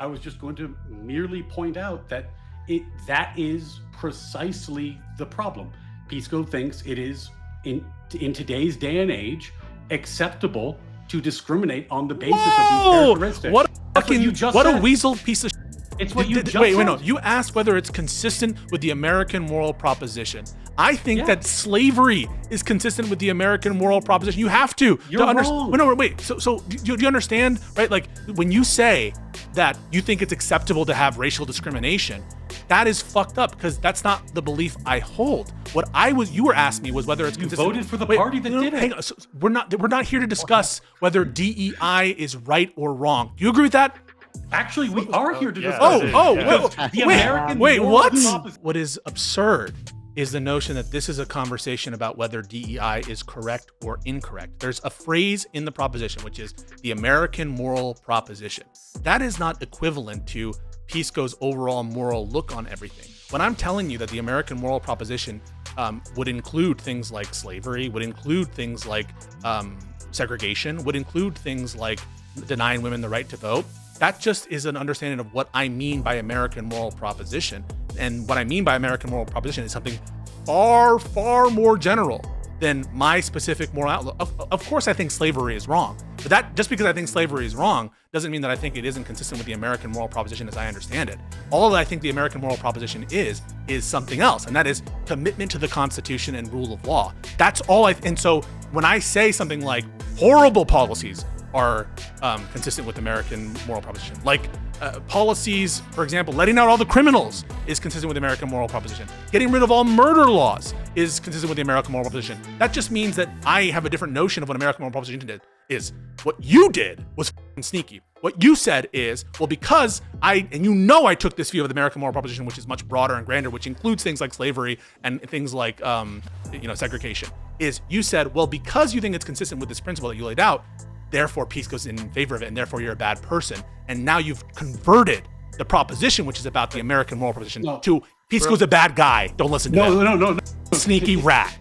I was just going to merely point out that that is precisely the problem. Pisco thinks it is, in today's day and age, acceptable to discriminate on the basis of these characteristics. What a weasel piece of shit. It's what you just wait, said. no. You asked whether it's consistent with the American moral proposition. I think that slavery is consistent with the American moral proposition. You have to. You're wrong. Wait. So do you understand, right? Like when you say that you think it's acceptable to have racial discrimination, that is fucked up because that's not the belief I hold. What you were asking me was whether it's consistent. You voted for the party that did it. Hang on. So we're not here to discuss whether DEI is right or wrong. Do you agree with that? Actually, we are here to discuss it. What is absurd is the notion that this is a conversation about whether DEI is correct or incorrect. There's a phrase in the proposition, which is the American moral proposition. That is not equivalent to Pisco's overall moral look on everything. When I'm telling you that the American moral proposition would include things like slavery, would include things like segregation, would include things like denying women the right to vote, that just is an understanding of what I mean by American moral proposition. And what I mean by American moral proposition is something far, far more general than my specific moral outlook. Of course, I think slavery is wrong, but that just because I think slavery is wrong doesn't mean that I think it isn't consistent with the American moral proposition as I understand it. All that I think the American moral proposition is something else, and that is commitment to the Constitution and rule of law. That's all and so when I say something like horrible policies are consistent with American moral proposition, like policies, for example, letting out all the criminals is consistent with the American moral proposition. Getting rid of all murder laws is consistent with the American moral proposition. That just means that I have a different notion of what American moral proposition is. What you did was sneaky. What you said is, well, because I took this view of the American moral proposition, which is much broader and grander, which includes things like slavery and things like segregation, is you said, well, because you think it's consistent with this principle that you laid out, therefore Pisco's in favor of it, and therefore you're a bad person. And now you've converted the proposition, which is about the American moral proposition, to Pisco's a bad guy. Don't listen to him. No. Sneaky rat.